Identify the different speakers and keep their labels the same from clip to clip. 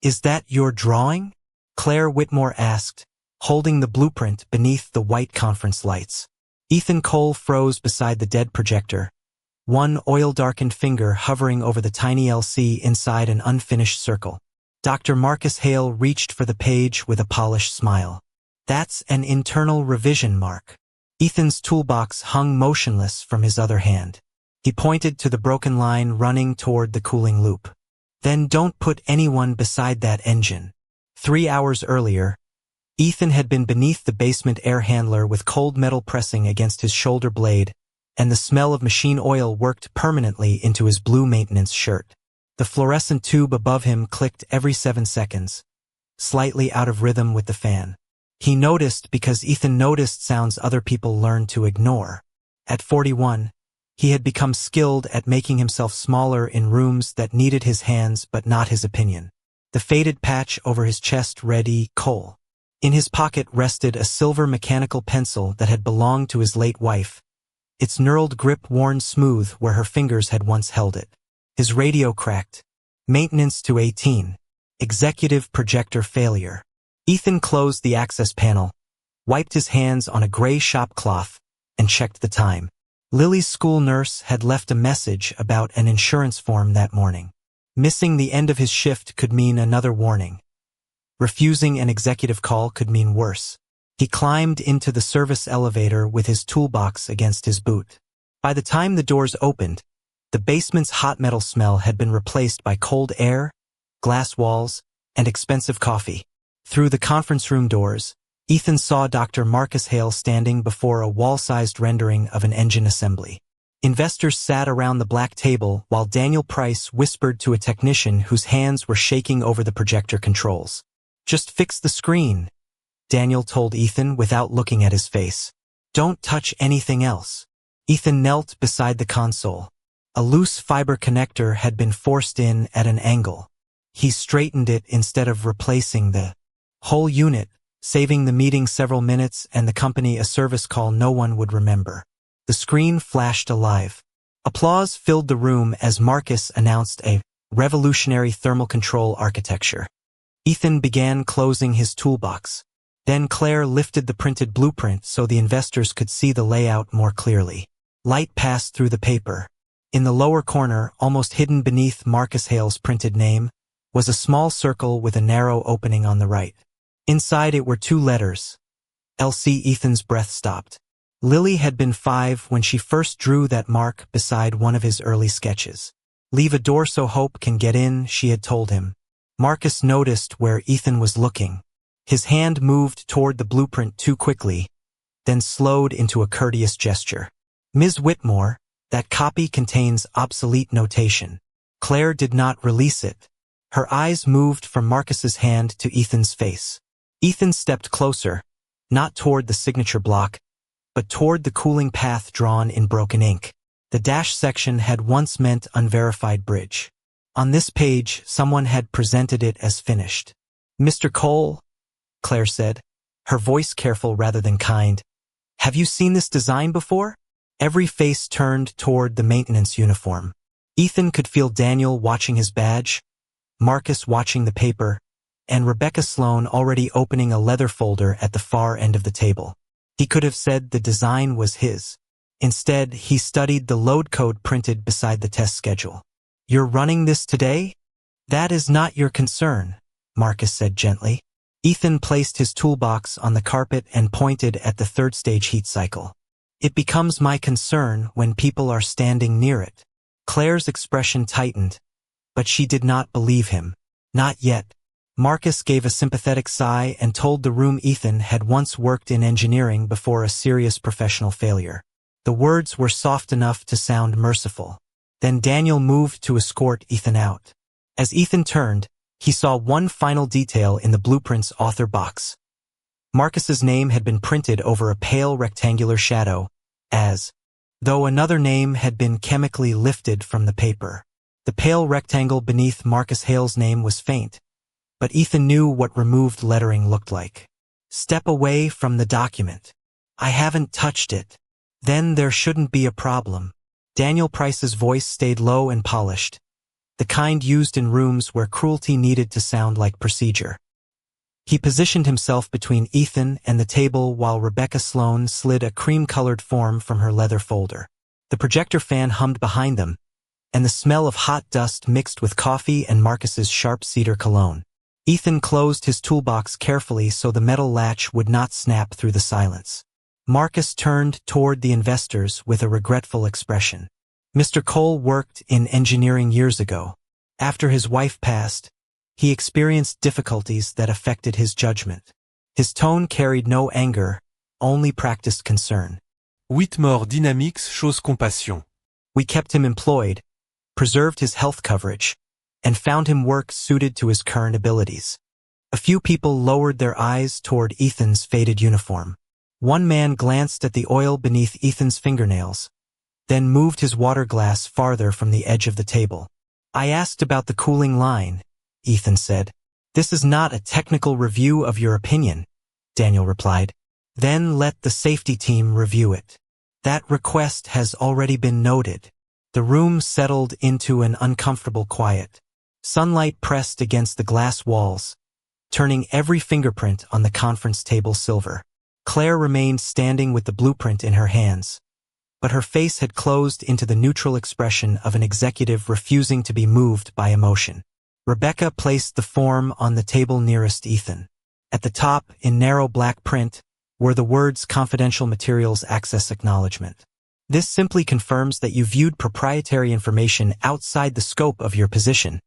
Speaker 1: "Is that your drawing?" Claire Whitmore asked, holding the blueprint beneath the white conference lights. Ethan Cole froze beside the dead projector, one oil-darkened finger hovering over the tiny LC inside an unfinished circle. Dr. Marcus Hale reached for the page with a polished smile. "That's an internal revision, Mark." Ethan's toolbox hung motionless from his other hand. He pointed to the broken line running toward the cooling loop. "Then don't put anyone beside that engine." 3 hours earlier, Ethan had been beneath the basement air handler with cold metal pressing against his shoulder blade, and the smell of machine oil worked permanently into his blue maintenance shirt. The fluorescent tube above him clicked every 7 seconds, slightly out of rhythm with the fan. He noticed because Ethan noticed sounds other people learned to ignore. At 41, he had become skilled at making himself smaller in rooms that needed his hands but not his opinion. The faded patch over his chest read E. Cole. In his pocket rested a silver mechanical pencil that had belonged to his late wife, its knurled grip worn smooth where her fingers had once held it. His radio cracked. "Maintenance to 18. Executive projector failure." Ethan closed the access panel, wiped his hands on a gray shop cloth, and checked the time. Lily's school nurse had left a message about an insurance form that morning. Missing the end of his shift could mean another warning. Refusing an executive call could mean worse. He climbed into the service elevator with his toolbox against his boot. By the time the doors opened, the basement's hot metal smell had been replaced by cold air, glass walls, and expensive coffee. Through the conference room doors, Ethan saw Dr. Marcus Hale standing before a wall-sized rendering of an engine assembly. Investors sat around the black table while Daniel Price whispered to a technician whose hands were shaking over the projector controls. "Just fix the screen," Daniel told Ethan without looking at his face. "Don't touch anything else." Ethan knelt beside the console. A loose fiber connector had been forced in at an angle. He straightened it instead of replacing the whole unit, saving the meeting several minutes and the company a service call no one would remember. The screen flashed alive. Applause filled the room as Marcus announced a revolutionary thermal control architecture. Ethan began closing his toolbox. Then Claire lifted the printed blueprint so the investors could see the layout more clearly. Light passed through the paper. In the lower corner, almost hidden beneath Marcus Hale's printed name, was a small circle with a narrow opening on the right. Inside it were 2 letters. LC. Ethan's breath stopped. Lily had been 5 when she first drew that mark beside one of his early sketches. "Leave a door so Hope can get in," she had told him. Marcus noticed where Ethan was looking. His hand moved toward the blueprint too quickly, then slowed into a courteous gesture. "Ms. Whitmore, that copy contains obsolete notation." Claire did not release it. Her eyes moved from Marcus's hand to Ethan's face. Ethan stepped closer, not toward the signature block, but toward the cooling path drawn in broken ink. The dash section had once meant unverified bridge. On this page, someone had presented it as finished. "Mr. Cole," Claire said, her voice careful rather than kind, "have you seen this design before?" Every face turned toward the maintenance uniform. Ethan could feel Daniel watching his badge, Marcus watching the paper, and Rebecca Sloan already opening a leather folder at the far end of the table. He could have said the design was his. Instead, he studied the load code printed beside the test schedule. "You're running this today?" "That is not your concern," Marcus said gently. Ethan placed his toolbox on the carpet and pointed at the 3rd stage heat cycle. "It becomes my concern when people are standing near it." Claire's expression tightened, but she did not believe him. "Not yet." Marcus gave a sympathetic sigh and told the room Ethan had once worked in engineering before a serious professional failure. The words were soft enough to sound merciful. Then Daniel moved to escort Ethan out. As Ethan turned, he saw one final detail in the blueprint's author box. Marcus's name had been printed over a pale rectangular shadow, as though another name had been chemically lifted from the paper. The pale rectangle beneath Marcus Hale's name was faint, but Ethan knew what removed lettering looked like. "Step away from the document." "I haven't touched it." "Then there shouldn't be a problem." Daniel Price's voice stayed low and polished. the kind used in rooms where cruelty needed to sound like procedure. He positioned himself between Ethan and the table while Rebecca Sloane slid a cream-colored form from her leather folder. The projector fan hummed behind them, and the smell of hot dust mixed with coffee and Marcus's sharp cedar cologne. Ethan closed his toolbox carefully so the metal latch would not snap through the silence. Marcus turned toward the investors with a regretful expression. Mr. Cole worked in engineering years ago. After his wife passed, he experienced difficulties that affected his judgment. His tone carried no anger, only practiced concern.
Speaker 2: Whitmore Dynamics chose compassion.
Speaker 1: We kept him employed, preserved his health coverage, and found him work suited to his current abilities. A few people lowered their eyes toward Ethan's faded uniform. One man glanced at the oil beneath Ethan's fingernails, then moved his water glass farther from the edge of the table. I asked about the cooling line, Ethan said. This is not a technical review of your opinion, Daniel replied. Then let the safety team review it. That request has already been noted. The room settled into an uncomfortable quiet. Sunlight pressed against the glass walls, turning every fingerprint on the conference table silver. Claire remained standing with the blueprint in her hands, but her face had closed into the neutral expression of an executive refusing to be moved by emotion. Rebecca placed the form on the table nearest Ethan. At the top, in narrow black print, were the words Confidential Materials Access Acknowledgement. This simply confirms that you viewed proprietary information outside the scope of your position,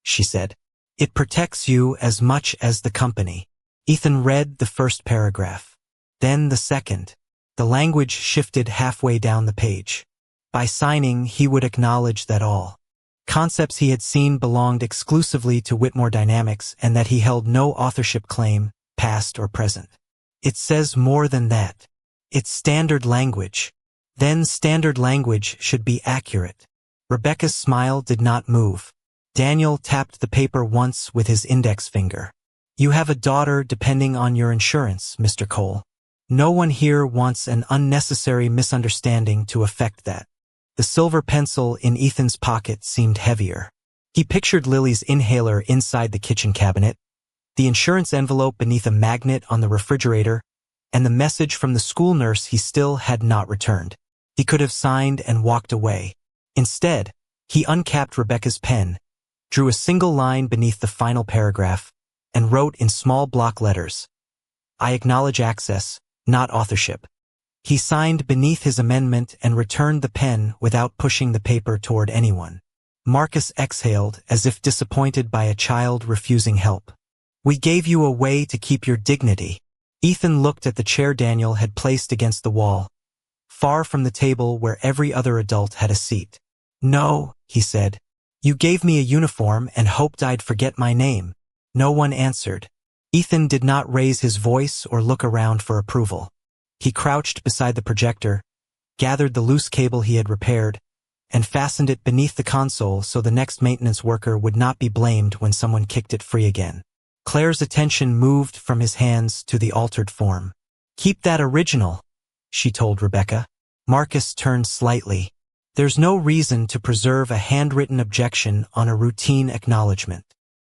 Speaker 1: she said. It protects you as much as the company. Ethan read the first paragraph, then the second. The language shifted halfway down the page. By signing, he would acknowledge that all concepts he had seen belonged exclusively to Whitmore Dynamics and that he held no authorship claim, past or present. It says more than that. It's standard language. Then standard language should be accurate. Rebecca's smile did not move. Daniel tapped the paper once with his index finger. You have a daughter depending on your insurance, Mr. Cole. No one here wants an unnecessary misunderstanding to affect that. The silver pencil in Ethan's pocket seemed heavier. He pictured Lily's inhaler inside the kitchen cabinet, the insurance envelope beneath a magnet on the refrigerator, and the message from the school nurse he still had not returned. He could have signed and walked away. Instead, he uncapped Rebecca's pen, drew a single line beneath the final paragraph, and wrote in small block letters, I acknowledge access, not authorship. He signed beneath his amendment and returned the pen without pushing the paper toward anyone. Marcus exhaled as if disappointed by a child refusing help. We gave you a way to keep your dignity. Ethan looked at the chair Daniel had placed against the wall, far from the table where every other adult had a seat. No, he said. You gave me a uniform and hoped I'd forget my name. No one answered. Ethan did not raise his voice or look around for approval. He crouched beside the projector, gathered the loose cable he had repaired, and fastened it beneath the console so the next maintenance worker would not be blamed when someone kicked it free again. Claire's attention moved from his hands to the altered form. Keep that original, she told Rebecca. Marcus turned slightly. There's no reason to preserve a handwritten objection on a routine acknowledgement.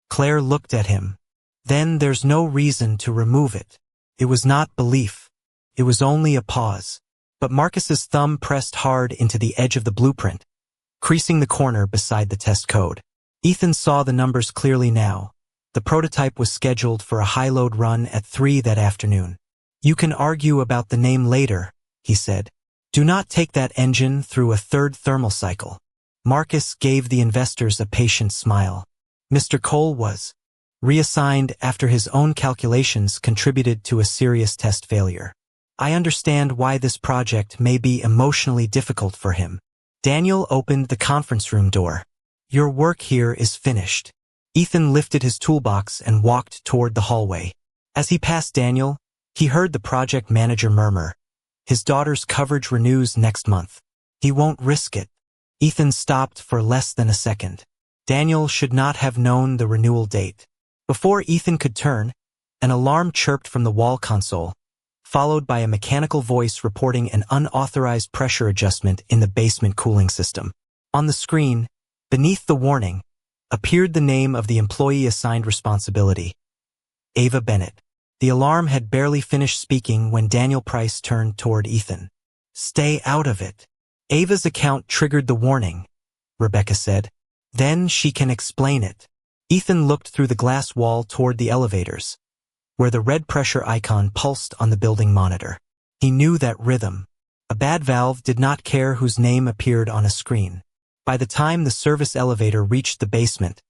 Speaker 1: Claire looked at him. Then there's no reason to remove it. It was not belief. It was only a pause. But Marcus's thumb pressed hard into the edge of the blueprint, creasing the corner beside the test code. Ethan saw the numbers clearly now. The prototype was scheduled for a high-load run at 3 that afternoon. You can argue about the name later, he said. Do not take that engine through a third thermal cycle. Marcus gave the investors a patient smile. Mr. Cole was reassigned after his own calculations contributed to a serious test failure. I understand why this project may be emotionally difficult for him. Daniel opened the conference room door. Your work here is finished. Ethan lifted his toolbox and walked toward the hallway. As he passed Daniel, he heard the project manager murmur, his daughter's coverage renews next month. He won't risk it. Ethan stopped for less than a second. Daniel should not have known the renewal date. Before Ethan could turn, an alarm chirped from the wall console, followed by a mechanical voice reporting an unauthorized pressure adjustment in the basement cooling system. On the screen, beneath the warning, appeared the name of the employee assigned responsibility, Ava Bennett. The alarm had barely finished speaking when Daniel Price turned toward Ethan. "Stay out of it." "Ava's account triggered the warning," Rebecca said. "Then she can explain it." Ethan looked through the glass wall toward the elevators, where the red pressure icon pulsed on the building monitor. He knew that rhythm. A bad valve did not care whose name appeared on a screen. By the time the service elevator reached the basement,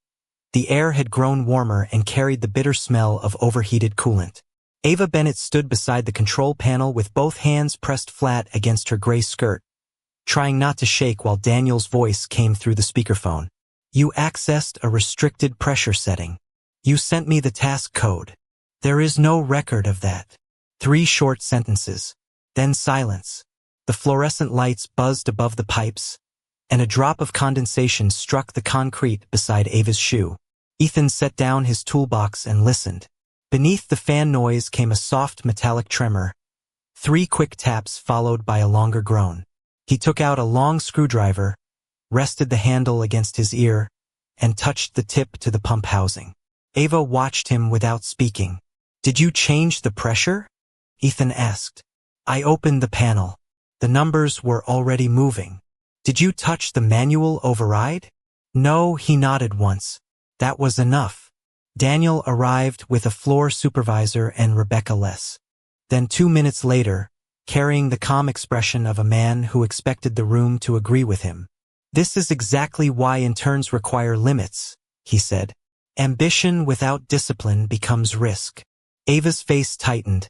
Speaker 1: the air had grown warmer and carried the bitter smell of overheated coolant. Ava Bennett stood beside the control panel with both hands pressed flat against her gray skirt, trying not to shake while Daniel's voice came through the speakerphone. "You accessed a restricted pressure setting. You sent me the task code. There is no record of that." 3 short sentences. Then silence. The fluorescent lights buzzed above the pipes, and a drop of condensation struck the concrete beside Ava's shoe. Ethan set down his toolbox and listened. Beneath the fan noise came a soft metallic tremor, 3 quick taps followed by a longer groan. He took out a long screwdriver, rested the handle against his ear, and touched the tip to the pump housing. Ava watched him without speaking. "Did you change the pressure?" Ethan asked. "I opened the panel. The numbers were already moving." "Did you touch the manual override?" "No," he nodded once. "That was enough." Daniel arrived with a floor supervisor and Rebecca Less. Then 2 minutes later, carrying the calm expression of a man who expected the room to agree with him. "This is exactly why interns require limits," he said. "Ambition without discipline becomes risk." Ava's face tightened,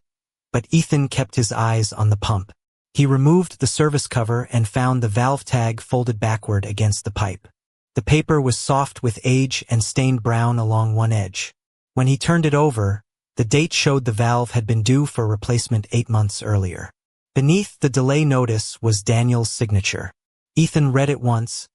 Speaker 1: but Ethan kept his eyes on the pump. He removed the service cover and found the valve tag folded backward against the pipe. The paper was soft with age and stained brown along one edge. When he turned it over, the date showed the valve had been due for replacement 8 months earlier. Beneath the delay notice was Daniel's signature. Ethan read it once,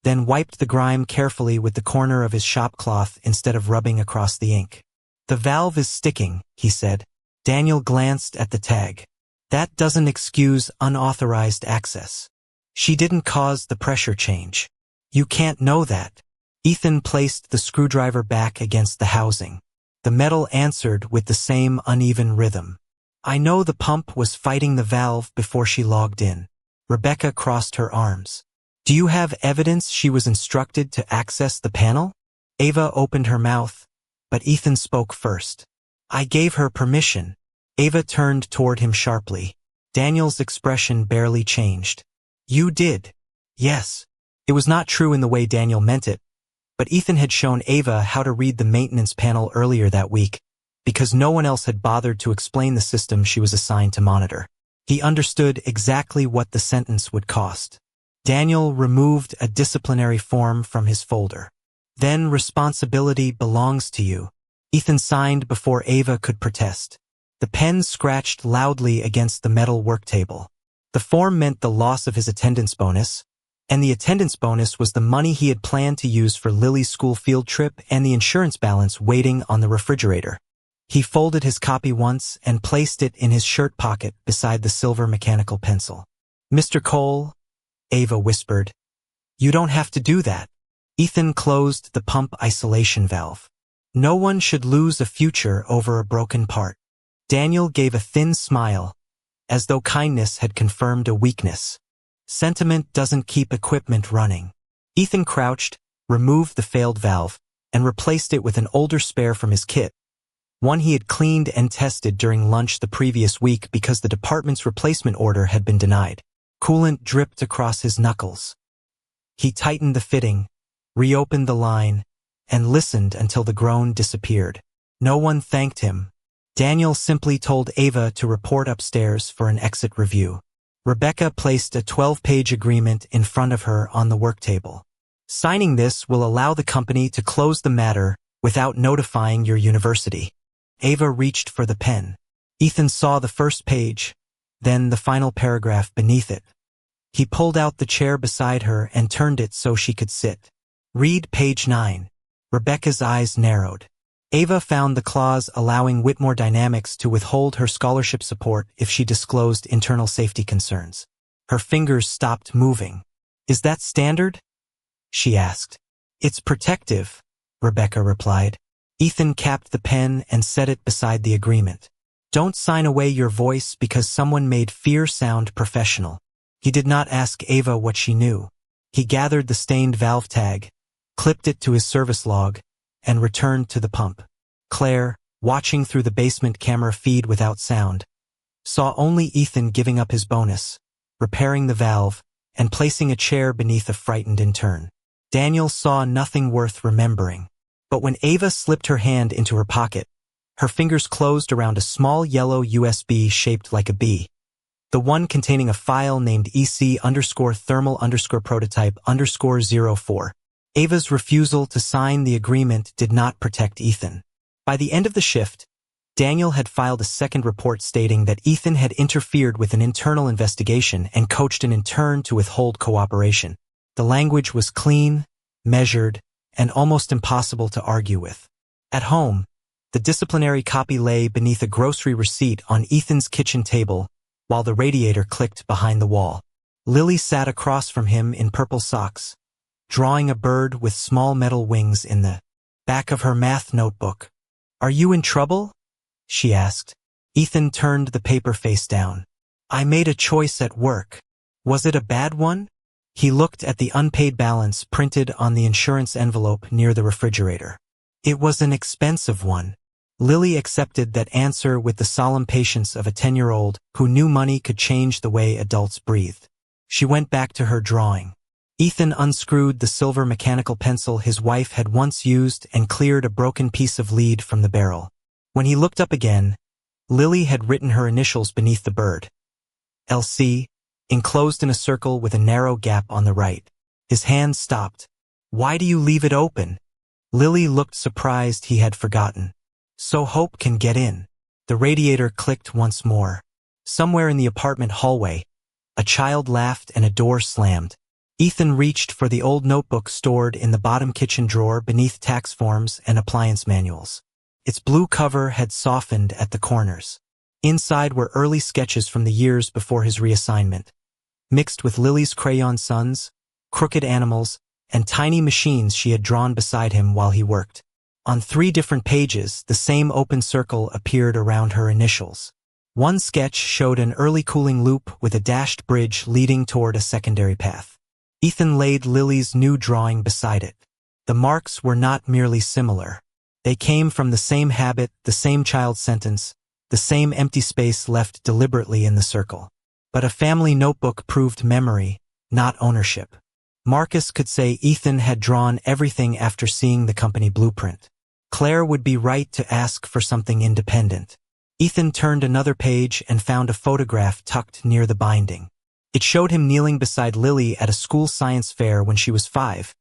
Speaker 1: then wiped the grime carefully with the corner of his shop cloth instead of rubbing across the ink. "The valve is sticking," he said. Daniel glanced at the tag. "That doesn't excuse unauthorized access. She didn't cause the pressure change." "You can't know that." Ethan placed the screwdriver back against the housing. The metal answered with the same uneven rhythm. "I know the pump was fighting the valve before she logged in." Rebecca crossed her arms. "Do you have evidence she was instructed to access the panel?" Ava opened her mouth, but Ethan spoke first. "I gave her permission." Ava turned toward him sharply. Daniel's expression barely changed. "You did." "Yes." It was not true in the way Daniel meant it, but Ethan had shown Ava how to read the maintenance panel earlier that week, because no one else had bothered to explain the system she was assigned to monitor. He understood exactly what the sentence would cost. Daniel removed a disciplinary form from his folder. "Then responsibility belongs to you." Ethan signed before Ava could protest. The pen scratched loudly against the metal work table. The form meant the loss of his attendance bonus, and the attendance bonus was the money he had planned to use for Lily's school field trip and the insurance balance waiting on the refrigerator. He folded his copy once and placed it in his shirt pocket beside the silver mechanical pencil. "Mr. Cole," Ava whispered, "you don't have to do that." Ethan closed the pump isolation valve. "No one should lose a future over a broken part." Daniel gave a thin smile, as though kindness had confirmed a weakness. "Sentiment doesn't keep equipment running." Ethan crouched, removed the failed valve, and replaced it with an older spare from his kit, one he had cleaned and tested during lunch the previous week because the department's replacement order had been denied. Coolant dripped across his knuckles. He tightened the fitting, reopened the line, and listened until the groan disappeared. No one thanked him. Daniel simply told Ava to report upstairs for an exit review. Rebecca placed a 12-page agreement in front of her on the work table. "Signing this will allow the company to close the matter without notifying your university." Ava reached for the pen. Ethan saw the first page, then the final paragraph beneath it. He pulled out the chair beside her and turned it so she could sit. "Read page 9. Rebecca's eyes narrowed. Ava found the clause allowing Whitmore Dynamics to withhold her scholarship support if she disclosed internal safety concerns. Her fingers stopped moving. "Is that standard?" she asked. "It's protective," Rebecca replied. Ethan capped the pen and set it beside the agreement. Don't sign away your voice because someone made fear sound professional. He did not ask Ava what she knew. He gathered the stained valve tag, clipped it to his service log, and returned to the pump. Claire, watching through the basement camera feed without sound, saw only Ethan giving up his bonus, repairing the valve, and placing a chair beneath a frightened intern. Daniel saw nothing worth remembering. But when Ava slipped her hand into her pocket, her fingers closed around a small yellow USB shaped like a bee, the one containing a file named EC_thermal_prototype_04. Ava's refusal to sign the agreement did not protect Ethan. By the end of the shift, Daniel had filed a second report stating that Ethan had interfered with an internal investigation and coached an intern to withhold cooperation. The language was clean, measured, and almost impossible to argue with. At home, the disciplinary copy lay beneath a grocery receipt on Ethan's kitchen table while the radiator clicked behind the wall. Lily sat across from him in purple socks, drawing a bird with small metal wings in the back of her math notebook. "Are you in trouble?" she asked. Ethan turned the paper face down. "I made a choice at work. Was it a bad one?" He looked at the unpaid balance printed on the insurance envelope near the refrigerator. "It was an expensive one." Lily accepted that answer with the solemn patience of a 10-year-old who knew money could change the way adults breathed. She went back to her drawing. Ethan unscrewed the silver mechanical pencil his wife had once used and cleared a broken piece of lead from the barrel. When he looked up again, Lily had written her initials beneath the bird. LC, enclosed in a circle with a narrow gap on the right. His hand stopped. "Why do you leave it open?" Lily looked surprised he had forgotten. "So Hope can get in." The radiator clicked once more. Somewhere in the apartment hallway, a child laughed and a door slammed. Ethan reached for the old notebook stored in the bottom kitchen drawer beneath tax forms and appliance manuals. Its blue cover had softened at the corners. Inside were early sketches from the years before his reassignment, mixed with Lily's crayon suns, crooked animals, and tiny machines she had drawn beside him while he worked. On 3 different pages, the same open circle appeared around her initials. One sketch showed an early cooling loop with a dashed bridge leading toward a secondary path. Ethan laid Lily's new drawing beside it. The marks were not merely similar. They came from the same habit, the same child sentence, the same empty space left deliberately in the circle. But a family notebook proved memory, not ownership. Marcus could say Ethan had drawn everything after seeing the company blueprint. Claire would be right to ask for something independent. Ethan turned another page and found a photograph tucked near the binding. It showed him kneeling beside Lily at a school science fair when she was 5,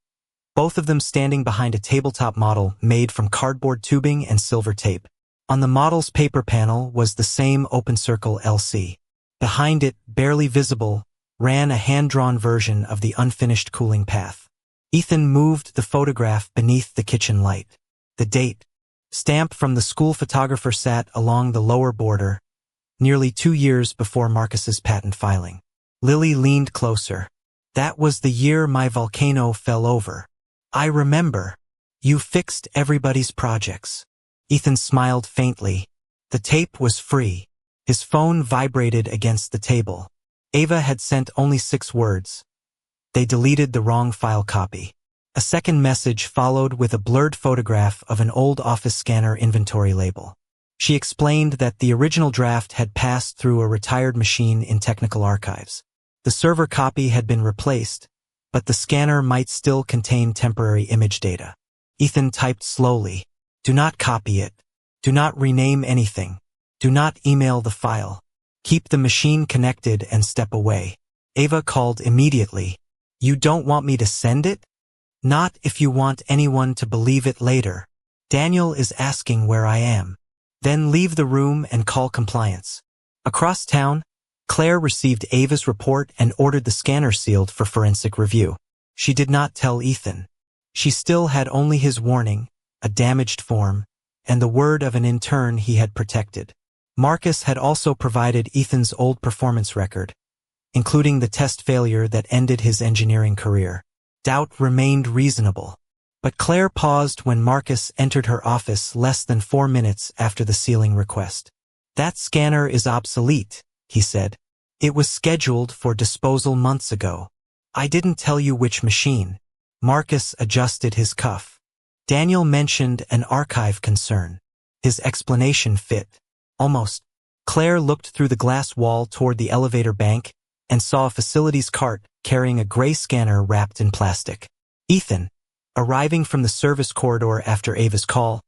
Speaker 1: both of them standing behind a tabletop model made from cardboard tubing and silver tape. On the model's paper panel was the same open circle LC. Behind it, barely visible, ran a hand-drawn version of the unfinished cooling path. Ethan moved the photograph beneath the kitchen light. The date, stamp from the school photographer, sat along the lower border, nearly 2 years before Marcus's patent filing. Lily leaned closer. "That was the year my volcano fell over. I remember. You fixed everybody's projects." Ethan smiled faintly. The tape was free. His phone vibrated against the table. Ava had sent only 6 words. They deleted the wrong file copy. A second message followed with a blurred photograph of an old office scanner inventory label. She explained that the original draft had passed through a retired machine in technical archives. The server copy had been replaced, but the scanner might still contain temporary image data. Ethan typed slowly. "Do not copy it. Do not rename anything. Do not email the file. Keep the machine connected and step away." Ava called immediately. "You don't want me to send it?" "Not if you want anyone to believe it later. Daniel is asking where I am." "Then leave the room and call compliance." Across town, Claire received Ava's report and ordered the scanner sealed for forensic review. She did not tell Ethan. She still had only his warning, a damaged form, and the word of an intern he had protected. Marcus had also provided Ethan's old performance record, including the test failure that ended his engineering career. Doubt remained reasonable. But Claire paused when Marcus entered her office less than 4 minutes after the sealing request. "That scanner is obsolete," he said. "It was scheduled for disposal months ago." "I didn't tell you which machine." Marcus adjusted his cuff. Daniel mentioned an archive concern. His explanation fit. Almost. Claire looked through the glass wall toward the elevator bank and saw a facilities cart carrying a gray scanner wrapped in plastic. Ethan, arriving from the service corridor after Ava's call,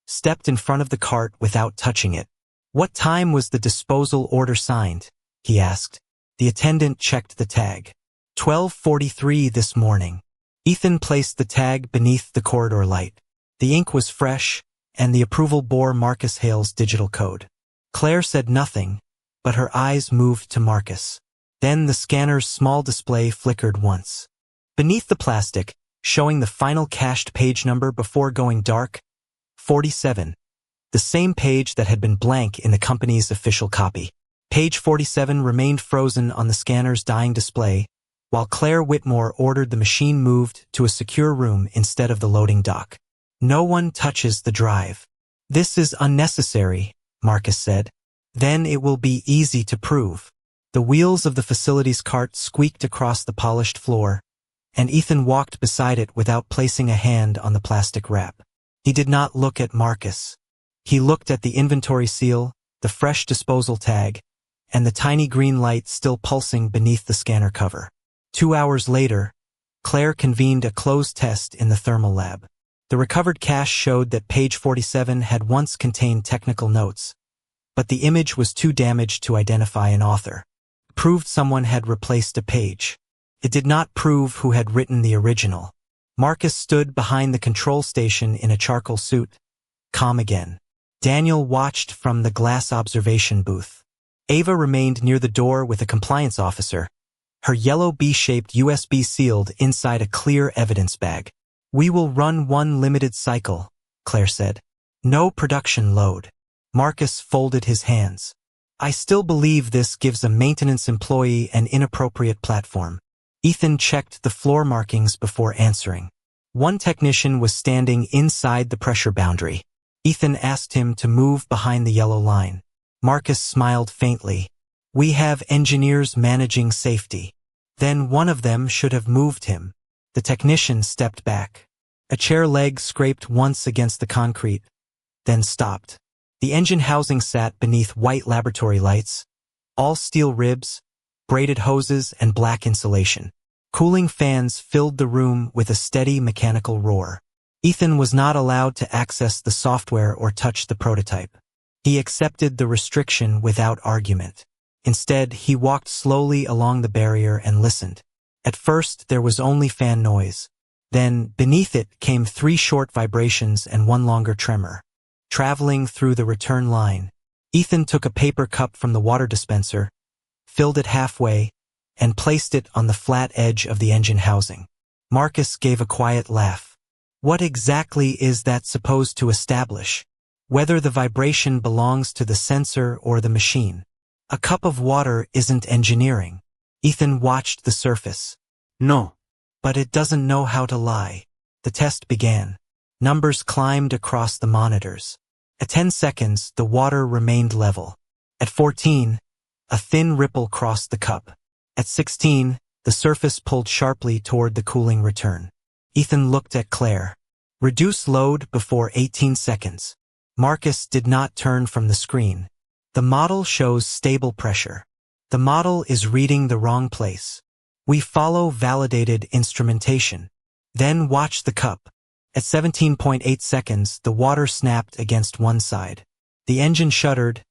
Speaker 1: stepped in front of the cart without touching it. "What time was the disposal order signed?" he asked. The attendant checked the tag. 12:43 this morning. Ethan placed the tag beneath the corridor light. The ink was fresh, and the approval bore Marcus Hale's digital code. Claire said nothing, but her eyes moved to Marcus. Then the scanner's small display flickered once. Beneath the plastic, showing the final cached page number before going dark, 47. The same page that had been blank in the company's official copy. Page 47 remained frozen on the scanner's dying display, while Claire Whitmore ordered the machine moved to a secure room instead of the loading dock. "No one touches the drive." "This is unnecessary," Marcus said. "Then it will be easy to prove." The wheels of the facilities cart squeaked across the polished floor, and Ethan walked beside it without placing a hand on the plastic wrap. He did not look at Marcus. He looked at the inventory seal, the fresh disposal tag, and the tiny green light still pulsing beneath the scanner cover. 2 hours later, Claire convened a closed test in the thermal lab. The recovered cache showed that page 47 had once contained technical notes, but the image was too damaged to identify an author. It proved someone had replaced a page. It did not prove who had written the original. Marcus stood behind the control station in a charcoal suit, calm again. Daniel watched from the glass observation booth. Ava remained near the door with a compliance officer, her yellow B-shaped USB sealed inside a clear evidence bag. "We will run one limited cycle," Claire said. "No production load." Marcus folded his hands. "I still believe this gives a maintenance employee an inappropriate platform." Ethan checked the floor markings before answering. One technician was standing inside the pressure boundary. Ethan asked him to move behind the yellow line. Marcus smiled faintly. "We have engineers managing safety." "Then one of them should have moved him." The technician stepped back. A chair leg scraped once against the concrete, then stopped. The engine housing sat beneath white laboratory lights, all steel ribs, braided hoses, and black insulation. Cooling fans filled the room with a steady mechanical roar. Ethan was not allowed to access the software or touch the prototype. He accepted the restriction without argument. Instead, he walked slowly along the barrier and listened. At first, there was only fan noise. Then, beneath it came 3 short vibrations and 1 longer tremor. Traveling through the return line, Ethan took a paper cup from the water dispenser, filled it halfway, and placed it on the flat edge of the engine housing. Marcus gave a quiet laugh. "What exactly is that supposed to establish? Whether the vibration belongs to the sensor or the machine? A cup of water isn't engineering." Ethan watched the surface. "No. But it doesn't know how to lie." The test began. Numbers climbed across the monitors. At 10 seconds, the water remained level. At 14, a thin ripple crossed the cup. At 16, the surface pulled sharply toward the cooling return. Ethan looked at Claire. "Reduce load before 18 seconds. Marcus did not turn from the screen. "The model shows stable pressure. The model is reading the wrong place. We follow validated instrumentation." "Then watch the cup." At 17.8 seconds, the water snapped against one side. The engine shuddered,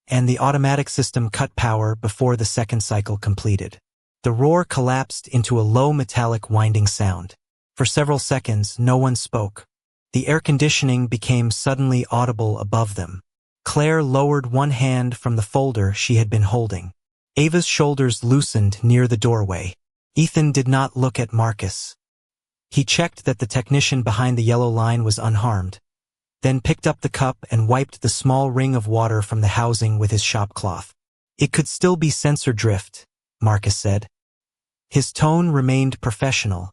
Speaker 1: and the automatic system cut power before the second cycle completed. The roar collapsed into a low metallic winding sound. For several seconds, no one spoke. The air conditioning became suddenly audible above them. Claire lowered one hand from the folder she had been holding. Ava's shoulders loosened near the doorway. Ethan did not look at Marcus. He checked that the technician behind the yellow line was unharmed, then picked up the cup and wiped the small ring of water from the housing with his shop cloth. "It could still be sensor drift," Marcus said. His tone remained professional,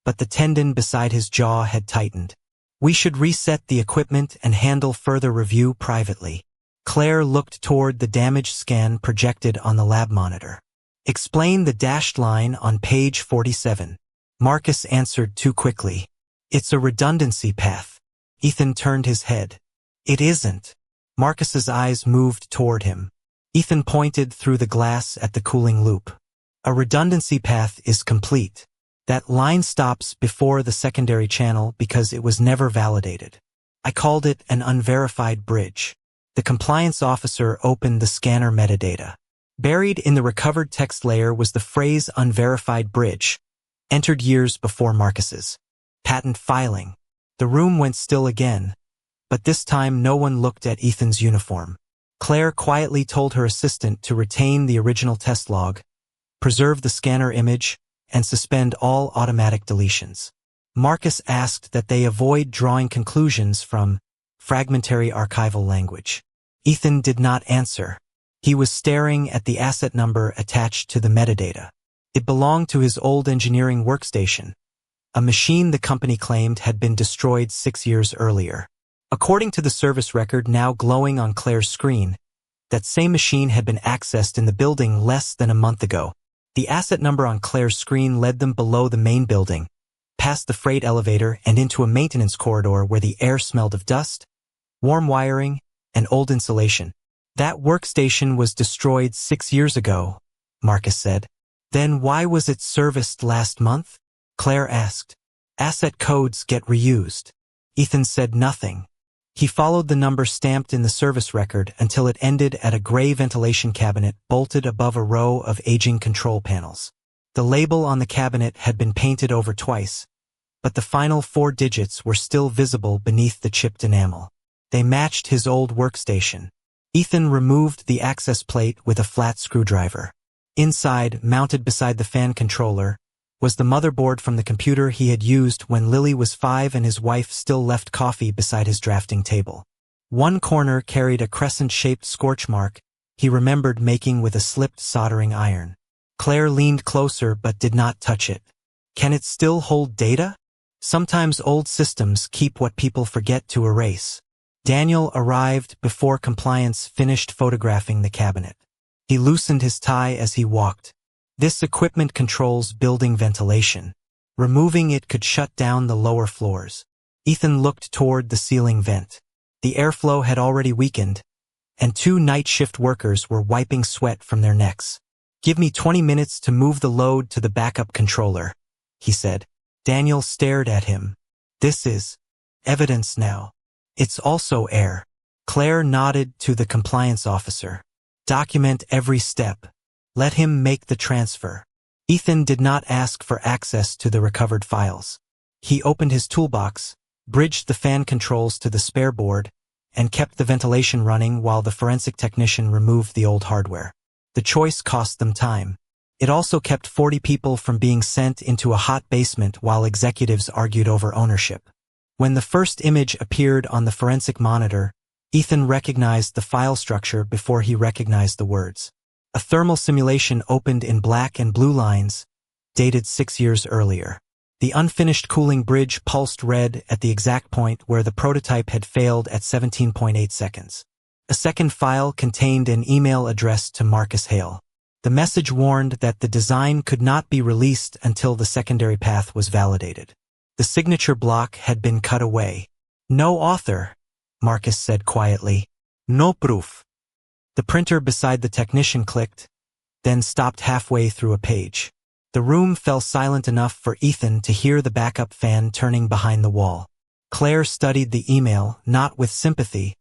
Speaker 1: but the tendon beside his jaw had tightened. We should reset the equipment and handle further review privately. Claire looked toward the damaged scan projected on the lab monitor. Explain the dashed line on page 47. Marcus answered too quickly. It's a redundancy path. Ethan turned his head. It isn't. Marcus's eyes moved toward him. Ethan pointed through the glass at the cooling loop. A redundancy path is complete. That line stops before the secondary channel because it was never validated. I called it an unverified bridge. The compliance officer opened the scanner metadata. Buried in the recovered text layer was the phrase unverified bridge, entered years before Marcus's patent filing. The room went still again, but this time no one looked at Ethan's uniform. Claire quietly told her assistant to retain the original test log, preserve the scanner image, and suspend all automatic deletions. Marcus asked that they avoid drawing conclusions from fragmentary archival language. Ethan did not answer. He was staring at the asset number attached to the metadata. It belonged to his old engineering workstation, a machine the company claimed had been destroyed 6 years earlier. According to the service record now glowing on Claire's screen, that same machine had been accessed in the building less than a month ago. The asset number on Claire's screen led them below the main building, past the freight elevator and into a maintenance corridor where the air smelled of dust, warm wiring, and old insulation. That workstation was destroyed 6 years ago, Marcus said. Then why was it serviced last month? Claire asked. Asset codes get reused. Ethan said nothing. He followed the number stamped in the service record until it ended at a gray ventilation cabinet bolted above a row of aging control panels. The label on the cabinet had been painted over twice, but the final 4 digits were still visible beneath the chipped enamel. They matched his old workstation. Ethan removed the access plate with a flat screwdriver. Inside, mounted beside the fan controller, was the motherboard from the computer he had used when Lily was 5 and his wife still left coffee beside his drafting table. One corner carried a crescent-shaped scorch mark he remembered making with a slipped soldering iron. Claire leaned closer but did not touch it. Can it still hold data? Sometimes old systems keep what people forget to erase. Daniel arrived before compliance finished photographing the cabinet. He loosened his tie as he walked. This equipment controls building ventilation. Removing it could shut down the lower floors. Ethan looked toward the ceiling vent. The airflow had already weakened, and 2 night shift workers were wiping sweat from their necks. Give me 20 minutes to move the load to the backup controller, he said. Daniel stared at him. This is evidence now. It's also air. Claire nodded to the compliance officer. Document every step. Let him make the transfer. Ethan did not ask for access to the recovered files. He opened his toolbox, bridged the fan controls to the spare board, and kept the ventilation running while the forensic technician removed the old hardware. The choice cost them time. It also kept 40 people from being sent into a hot basement while executives argued over ownership. When the first image appeared on the forensic monitor, Ethan recognized the file structure before he recognized the words. A thermal simulation opened in black and blue lines, dated 6 years earlier. The unfinished cooling bridge pulsed red at the exact point where the prototype had failed at 17.8 seconds. A second file contained an email addressed to Marcus Hale. The message warned that the design could not be released until the secondary path was validated. The signature block had been cut away. No author, Marcus said quietly. No proof. The printer beside the technician clicked, then stopped halfway through a page. The room fell silent enough for Ethan to hear the backup fan turning behind the wall. Claire studied the email, not with sympathy,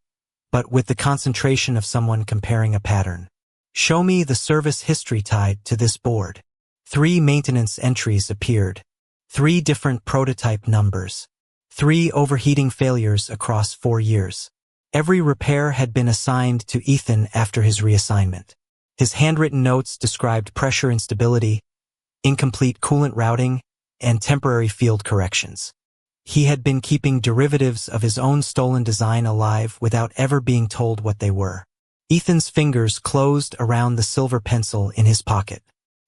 Speaker 1: but with the concentration of someone comparing a pattern. Show me the service history tied to this board. 3 maintenance entries appeared. 3 different prototype numbers. 3 overheating failures across 4 years. Every repair had been assigned to Ethan after his reassignment. His handwritten notes described pressure instability, incomplete coolant routing, and temporary field corrections. He had been keeping derivatives of his own stolen design alive without ever being told what they were. Ethan's fingers closed around the silver pencil in his pocket.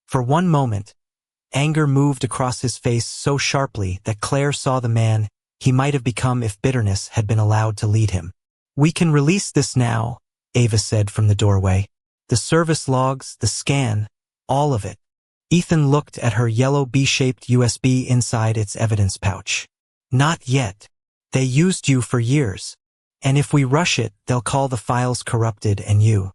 Speaker 1: For one moment, Anger moved across his face so sharply that Claire saw the man he might have become if bitterness had been allowed to lead him. "We can release this now," Ava said from the doorway. "The service logs, the scan, all of it." Ethan looked at her yellow B-shaped USB inside its evidence pouch. "Not yet. They used you for years. And if we rush it, they'll call the files corrupted and you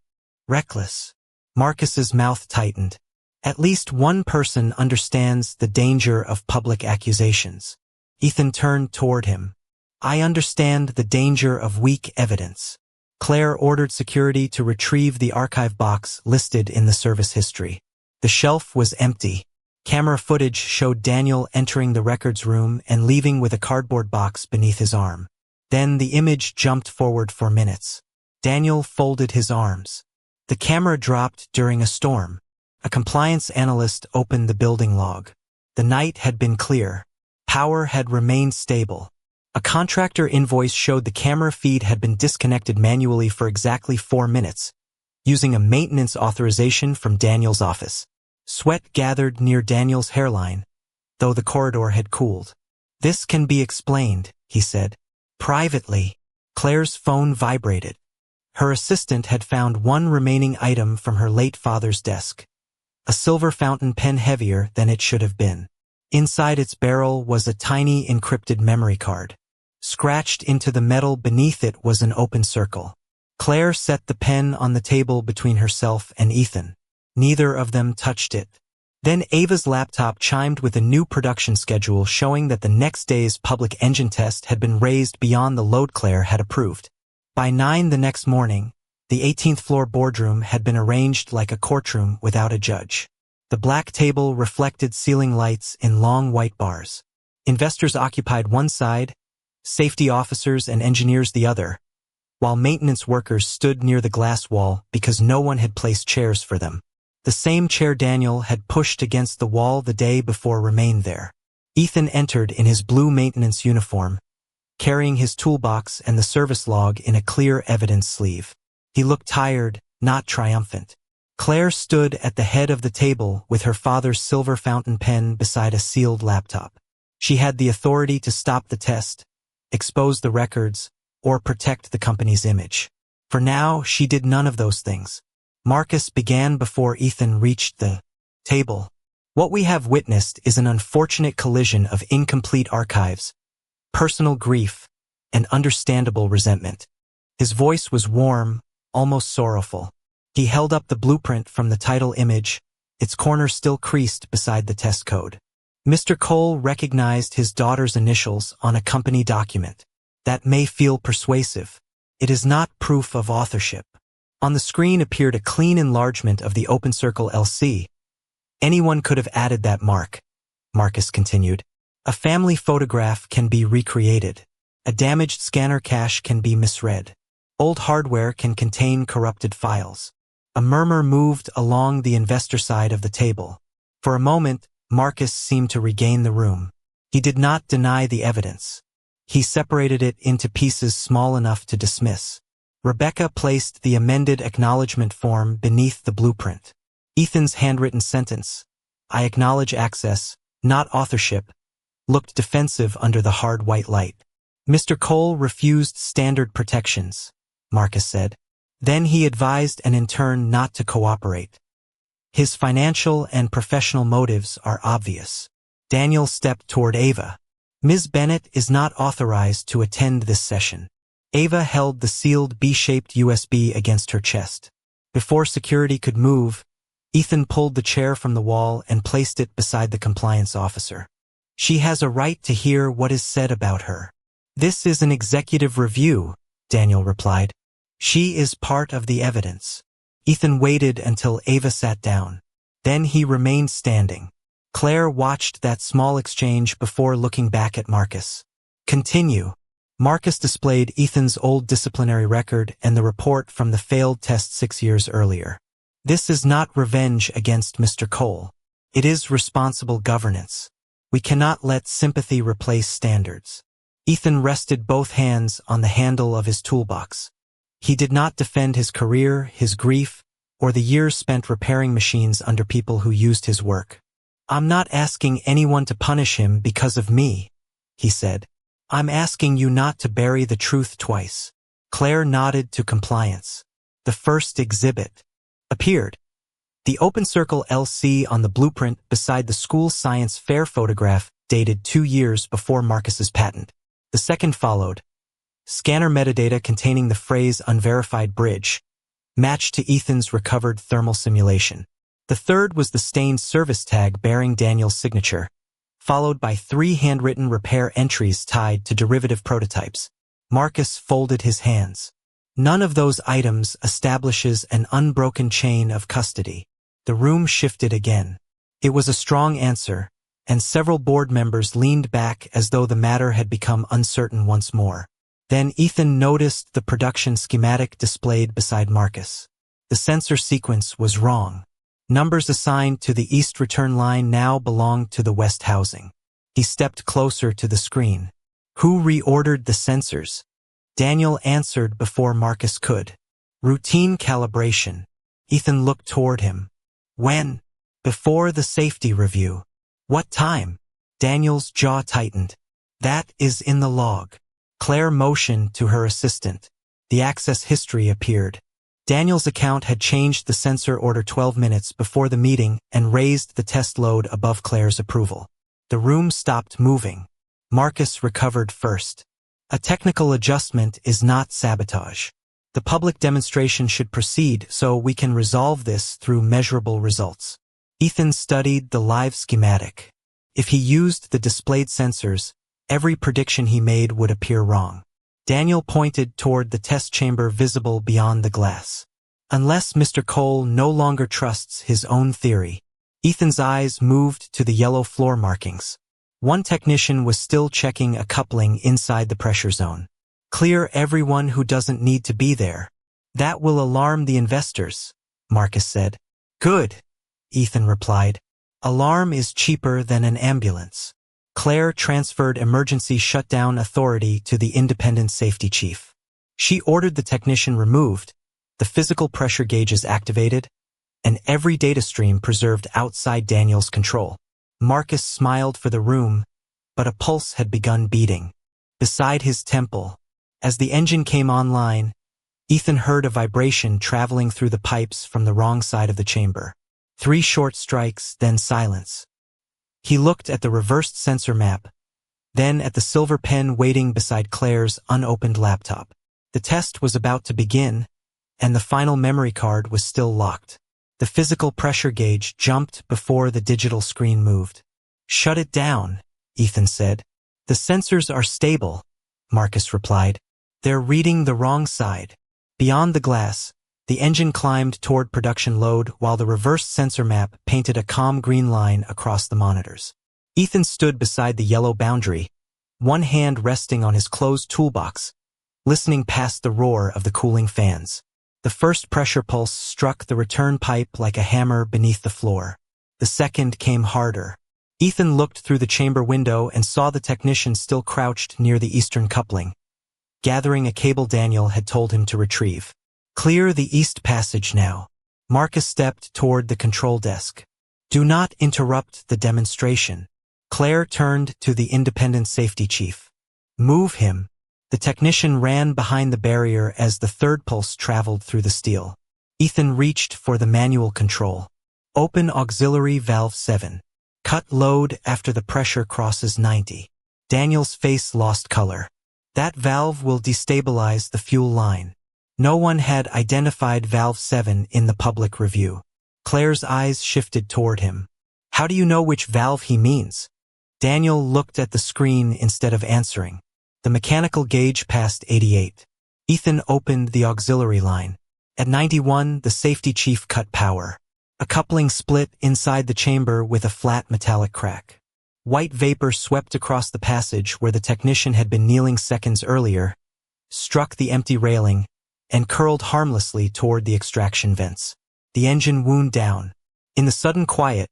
Speaker 1: reckless." Marcus's mouth tightened. At least one person understands the danger of public accusations. Ethan turned toward him. "I understand the danger of weak evidence." Claire ordered security to retrieve the archive box listed in the service history. The shelf was empty. Camera footage showed Daniel entering the records room and leaving with a cardboard box beneath his arm. Then the image jumped forward for minutes. Daniel folded his arms. The camera dropped during a storm. A compliance analyst opened the building log. The night had been clear. Power had remained stable. A contractor invoice showed the camera feed had been disconnected manually for exactly 4 minutes, using a maintenance authorization from Daniel's office. Sweat gathered near Daniel's hairline, though the corridor had cooled. "This can be explained," he said. Privately, Claire's phone vibrated. Her assistant had found one remaining item from her late father's desk. A silver fountain pen heavier than it should have been. Inside its barrel was a tiny encrypted memory card. Scratched into the metal beneath it was an open circle. Claire set the pen on the table between herself and Ethan. Neither of them touched it. Then Ava's laptop chimed with a new production schedule showing that the next day's public engine test had been raised beyond the load Claire had approved. By 9 the next morning, the 18th floor boardroom had been arranged like a courtroom without a judge. The black table reflected ceiling lights in long white bars. Investors occupied one side, safety officers and engineers the other, while maintenance workers stood near the glass wall because no one had placed chairs for them. The same chair Daniel had pushed against the wall the day before remained there. Ethan entered in his blue maintenance uniform, carrying his toolbox and the service log in a clear evidence sleeve. He looked tired, not triumphant. Claire stood at the head of the table with her father's silver fountain pen beside a sealed laptop. She had the authority to stop the test, expose the records, or protect the company's image. For now, she did none of those things. Marcus began before Ethan reached the table. "What we have witnessed is an unfortunate collision of incomplete archives, personal grief, and understandable resentment." His voice was warm, almost sorrowful. He held up the blueprint from the title image, its corner still creased beside the test code. Mr. Cole recognized his daughter's initials on a company document. That may feel persuasive. It is not proof of authorship. On the screen appeared a clean enlargement of the Open Circle LC. "Anyone could have added that mark," Marcus continued. "A family photograph can be recreated. A damaged scanner cache can be misread. Old hardware can contain corrupted files." A murmur moved along the investor side of the table. For a moment, Marcus seemed to regain the room. He did not deny the evidence. He separated it into pieces small enough to dismiss. Rebecca placed the amended acknowledgement form beneath the blueprint. Ethan's handwritten sentence, "I acknowledge access, not authorship," looked defensive under the hard white light. "Mr. Cole refused standard protections," Marcus said. Then he advised an intern not to cooperate. "His financial and professional motives are obvious." Daniel stepped toward Ava. "Ms. Bennett is not authorized to attend this session." Ava held the sealed B-shaped USB against her chest. Before security could move, Ethan pulled the chair from the wall and placed it beside the compliance officer. "She has a right to hear what is said about her." "This is an executive review," Daniel replied. "She is part of the evidence." Ethan waited until Ava sat down. Then he remained standing. Claire watched that small exchange before looking back at Marcus. "Continue." Marcus displayed Ethan's old disciplinary record and the report from the failed test 6 years earlier. "This is not revenge against Mr. Cole. It is responsible governance. We cannot let sympathy replace standards." Ethan rested both hands on the handle of his toolbox. He did not defend his career, his grief, or the years spent repairing machines under people who used his work. I'm not asking anyone to punish him because of me, he said. I'm asking you not to bury the truth twice. Claire nodded to compliance. The first exhibit appeared. The Open Circle LC on the blueprint beside the school science fair photograph dated 2 years before Marcus's patent. The second followed. Scanner metadata containing the phrase unverified bridge matched to Ethan's recovered thermal simulation. The third was the stained service tag bearing Daniel's signature, followed by 3 handwritten repair entries tied to derivative prototypes. Marcus folded his hands. None of those items establishes an unbroken chain of custody. The room shifted again. It was a strong answer, and several board members leaned back as though the matter had become uncertain once more. Then Ethan noticed the production schematic displayed beside Marcus. The sensor sequence was wrong. Numbers assigned to the east return line now belonged to the west housing. He stepped closer to the screen. Who reordered the sensors? Daniel answered before Marcus could. Routine calibration. Ethan looked toward him. When? Before the safety review. What time? Daniel's jaw tightened. That is in the log. Claire motioned to her assistant. The access history appeared. Daniel's account had changed the sensor order 12 minutes before the meeting and raised the test load above Claire's approval. The room stopped moving. Marcus recovered first. A technical adjustment is not sabotage. The public demonstration should proceed so we can resolve this through measurable results. Ethan studied the live schematic. If he used the displayed sensors, every prediction he made would appear wrong. Daniel pointed toward the test chamber visible beyond the glass. Unless Mr. Cole no longer trusts his own theory. Ethan's eyes moved to the yellow floor markings. One technician was still checking a coupling inside the pressure zone. Clear everyone who doesn't need to be there. That will alarm the investors, Marcus said. Good, Ethan replied. Alarm is cheaper than an ambulance. Claire transferred emergency shutdown authority to the independent safety chief. She ordered the technician removed, the physical pressure gauges activated, and every data stream preserved outside Daniel's control. Marcus smiled for the room, but a pulse had begun beating. Beside his temple, as the engine came online, Ethan heard a vibration traveling through the pipes from the wrong side of the chamber. 3 short strikes, then silence. He looked at the reversed sensor map, then at the silver pen waiting beside Claire's unopened laptop. The test was about to begin, and the final memory card was still locked. The physical pressure gauge jumped before the digital screen moved. Shut it down, Ethan said. The sensors are stable, Marcus replied. They're reading the wrong side. Beyond the glass, the engine climbed toward production load while the reversed sensor map painted a calm green line across the monitors. Ethan stood beside the yellow boundary, one hand resting on his closed toolbox, listening past the roar of the cooling fans. The first pressure pulse struck the return pipe like a hammer beneath the floor. The second came harder. Ethan looked through the chamber window and saw the technician still crouched near the eastern coupling, gathering a cable Daniel had told him to retrieve. Clear the east passage now. Marcus stepped toward the control desk. Do not interrupt the demonstration. Claire turned to the independent safety chief. Move him. The technician ran behind the barrier as the third pulse traveled through the steel. Ethan reached for the manual control. Open auxiliary valve 7. Cut load after the pressure crosses 90. Daniel's face lost color. That valve will destabilize the fuel line. No one had identified valve 7 in the public review. Claire's eyes shifted toward him. How do you know which valve he means? Daniel looked at the screen instead of answering. The mechanical gauge passed 88. Ethan opened the auxiliary line. At 91, the safety chief cut power. A coupling split inside the chamber with a flat metallic crack. White vapor swept across the passage where the technician had been kneeling seconds earlier, struck the empty railing, and curled harmlessly toward the extraction vents. The engine wound down. In the sudden quiet,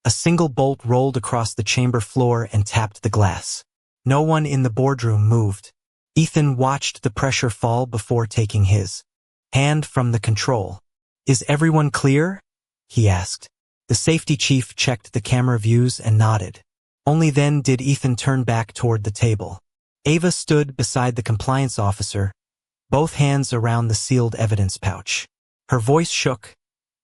Speaker 1: a single bolt rolled across the chamber floor and tapped the glass. No one in the boardroom moved. Ethan watched the pressure fall before taking his hand from the control. Is everyone clear? He asked. The safety chief checked the camera views and nodded. Only then did Ethan turn back toward the table. Ava stood beside the compliance officer, both hands around the sealed evidence pouch. Her voice shook,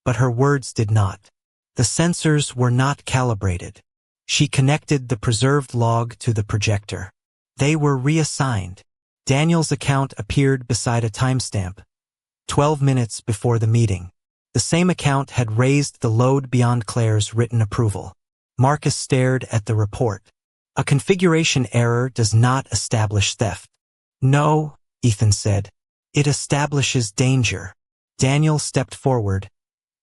Speaker 1: but her words did not. The sensors were not calibrated. She connected the preserved log to the projector. They were reassigned. Daniel's account appeared beside a timestamp, 12 minutes before the meeting. The same account had raised the load beyond Claire's written approval. Marcus stared at the report. A configuration error does not establish theft. No, Ethan said. It establishes danger. Daniel stepped forward,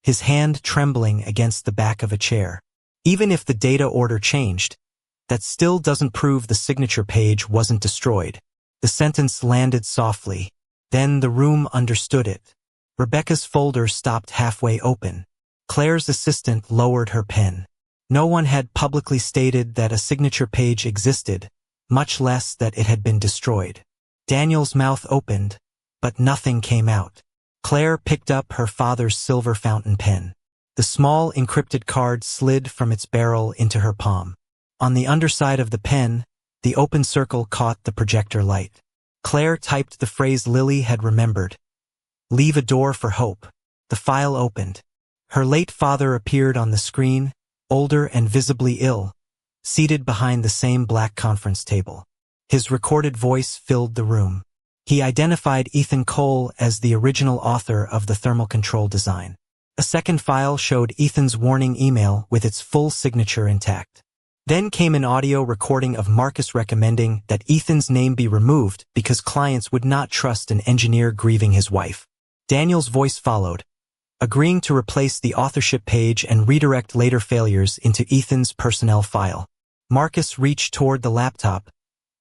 Speaker 1: his hand trembling against the back of a chair. Even if the data order changed, that still doesn't prove the signature page wasn't destroyed. The sentence landed softly. Then the room understood it. Rebecca's folder stopped halfway open. Claire's assistant lowered her pen. No one had publicly stated that a signature page existed, much less that it had been destroyed. Daniel's mouth opened, but nothing came out. Claire picked up her father's silver fountain pen. The small encrypted card slid from its barrel into her palm. On the underside of the pen, the open circle caught the projector light. Claire typed the phrase Lily had remembered. Leave a door for hope. The file opened. Her late father appeared on the screen, older and visibly ill, seated behind the same black conference table. His recorded voice filled the room. He identified Ethan Cole as the original author of the thermal control design. A second file showed Ethan's warning email with its full signature intact. Then came an audio recording of Marcus recommending that Ethan's name be removed because clients would not trust an engineer grieving his wife. Daniel's voice followed, agreeing to replace the authorship page and redirect later failures into Ethan's personnel file. Marcus reached toward the laptop,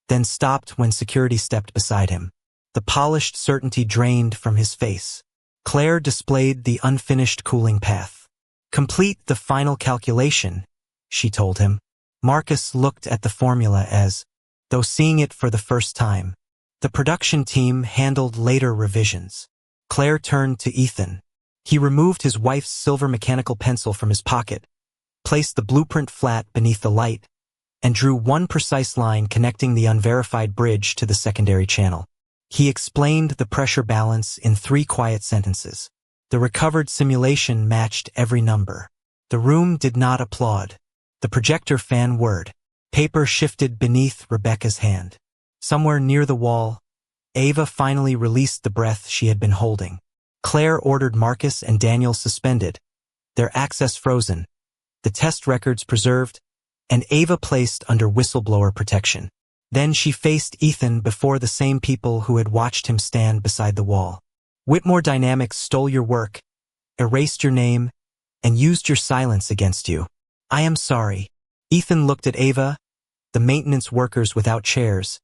Speaker 1: then stopped when security stepped beside him. The polished certainty drained from his face. Claire displayed the unfinished cooling path. Complete the final calculation, she told him. Marcus looked at the formula as though seeing it for the first time. The production team handled later revisions. Claire turned to Ethan. He removed his wife's silver mechanical pencil from his pocket, placed the blueprint flat beneath the light, and drew one precise line connecting the unverified bridge to the secondary channel. He explained the pressure balance in 3 quiet sentences. The recovered simulation matched every number. The room did not applaud. The projector fan whirred. Paper shifted beneath Rebecca's hand. Somewhere near the wall, Ava finally released the breath she had been holding. Claire ordered Marcus and Daniel suspended, their access frozen, the test records preserved, and Ava placed under whistleblower protection. Then she faced Ethan before the same people who had watched him stand beside the wall. Whitmore Dynamics stole your work, erased your name, and used your silence against you. I am sorry. Ethan looked at Ava, the maintenance workers without chairs,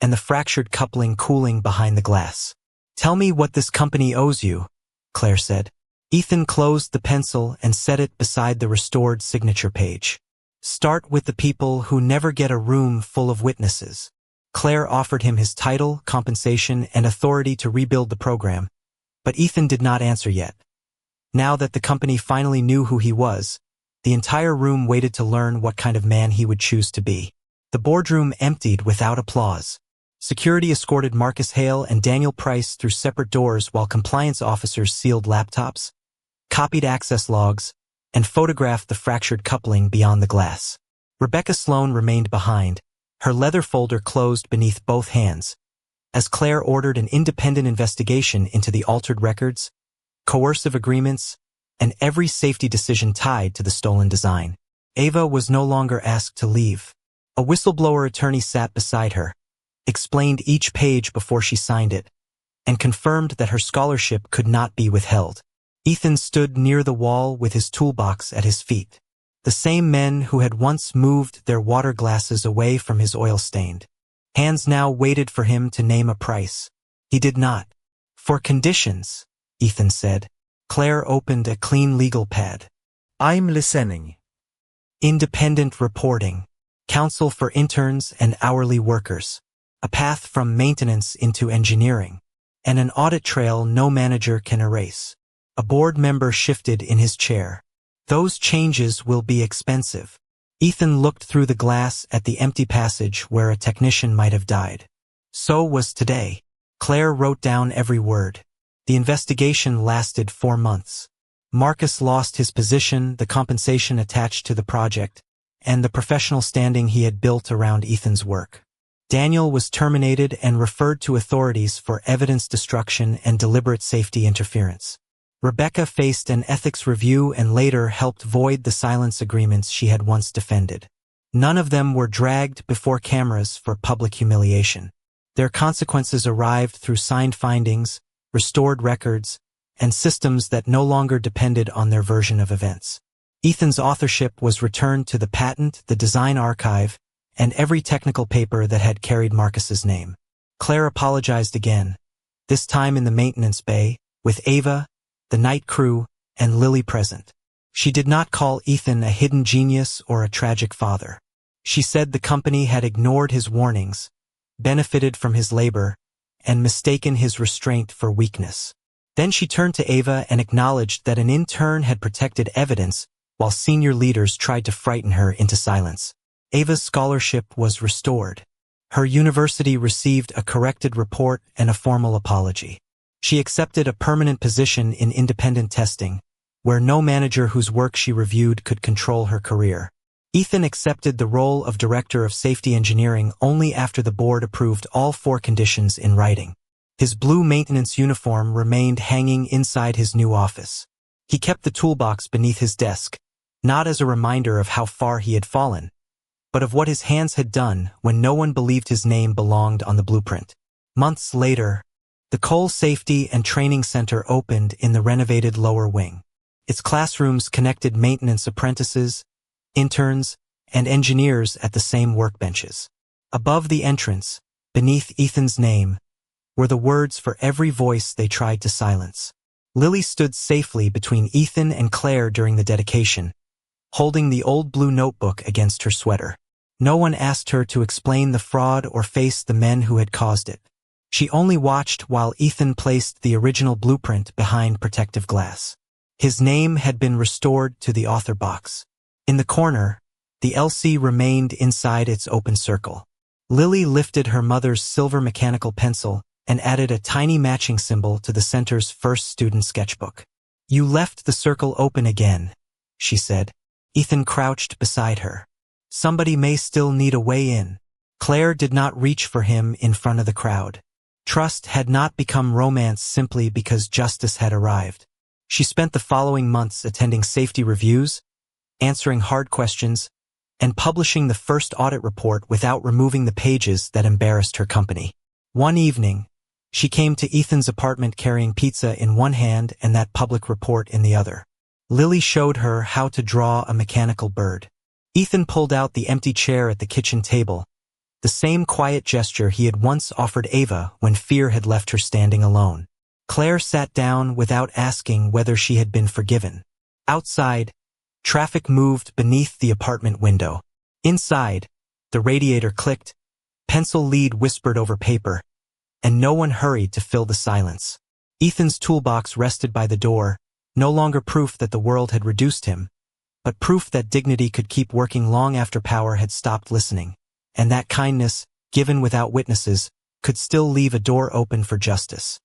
Speaker 1: and the fractured coupling cooling behind the glass. Tell me what this company owes you, Claire said. Ethan closed the pencil and set it beside the restored signature page. Start with the people who never get a room full of witnesses. Claire offered him his title, compensation, and authority to rebuild the program, but Ethan did not answer yet. Now that the company finally knew who he was, the entire room waited to learn what kind of man he would choose to be. The boardroom emptied without applause. Security escorted Marcus Hale and Daniel Price through separate doors while compliance officers sealed laptops, copied access logs, and photographed the fractured coupling beyond the glass. Rebecca Sloan remained behind, her leather folder closed beneath both hands, as Claire ordered an independent investigation into the altered records, coercive agreements, and every safety decision tied to the stolen design. Ava was no longer asked to leave. A whistleblower attorney sat beside her, explained each page before she signed it, and confirmed that her scholarship could not be withheld. Ethan stood near the wall with his toolbox at his feet. The same men who had once moved their water glasses away from his oil-stained hands now waited for him to name a price. He did not. For conditions, Ethan said. Claire opened a clean legal pad.
Speaker 3: I'm listening.
Speaker 1: Independent reporting. Counsel for interns and hourly workers. A path from maintenance into engineering. And an audit trail no manager can erase. A board member shifted in his chair. Those changes will be expensive. Ethan looked through the glass at the empty passage where a technician might have died. So was today. Claire wrote down every word. The investigation lasted 4 months. Marcus lost his position, the compensation attached to the project, and the professional standing he had built around Ethan's work. Daniel was terminated and referred to authorities for evidence destruction and deliberate safety interference. Rebecca faced an ethics review and later helped void the silence agreements she had once defended. None of them were dragged before cameras for public humiliation. Their consequences arrived through signed findings, restored records, and systems that no longer depended on their version of events. Ethan's authorship was returned to the patent, the design archive, and every technical paper that had carried Marcus's name. Claire apologized again, this time in the maintenance bay, with Ava, the night crew, and Lily present. She did not call Ethan a hidden genius or a tragic father. She said the company had ignored his warnings, benefited from his labor, and mistaken his restraint for weakness. Then she turned to Ava and acknowledged that an intern had protected evidence while senior leaders tried to frighten her into silence. Ava's scholarship was restored. Her university received a corrected report and a formal apology. She accepted a permanent position in independent testing, where no manager whose work she reviewed could control her career. Ethan accepted the role of Director of Safety Engineering only after the board approved all 4 conditions in writing. His blue maintenance uniform remained hanging inside his new office. He kept the toolbox beneath his desk, not as a reminder of how far he had fallen, but of what his hands had done when no one believed his name belonged on the blueprint. Months later, the Cole Safety and Training Center opened in the renovated lower wing. Its classrooms connected maintenance apprentices, interns, and engineers at the same workbenches. Above the entrance, beneath Ethan's name, were the words for every voice they tried to silence. Lily stood safely between Ethan and Claire during the dedication, holding the old blue notebook against her sweater. No one asked her to explain the fraud or face the men who had caused it. She only watched while Ethan placed the original blueprint behind protective glass. His name had been restored to the author box. In the corner, the LC remained inside its open circle. Lily lifted her mother's silver mechanical pencil and added a tiny matching symbol to the center's first student sketchbook. "You left the circle open again," she said. Ethan crouched beside her. "Somebody may still need a way in." Claire did not reach for him in front of the crowd. Trust had not become romance simply because justice had arrived. She spent the following months attending safety reviews, answering hard questions, and publishing the first audit report without removing the pages that embarrassed her company. One evening, she came to Ethan's apartment carrying pizza in one hand and that public report in the other. Lily showed her how to draw a mechanical bird. Ethan pulled out the empty chair at the kitchen table, the same quiet gesture he had once offered Ava when fear had left her standing alone. Claire sat down without asking whether she had been forgiven. Outside, traffic moved beneath the apartment window. Inside, the radiator clicked, pencil lead whispered over paper, and no one hurried to fill the silence. Ethan's toolbox rested by the door, no longer proof that the world had reduced him, but proof that dignity could keep working long after power had stopped listening, and that kindness, given without witnesses, could still leave a door open for justice.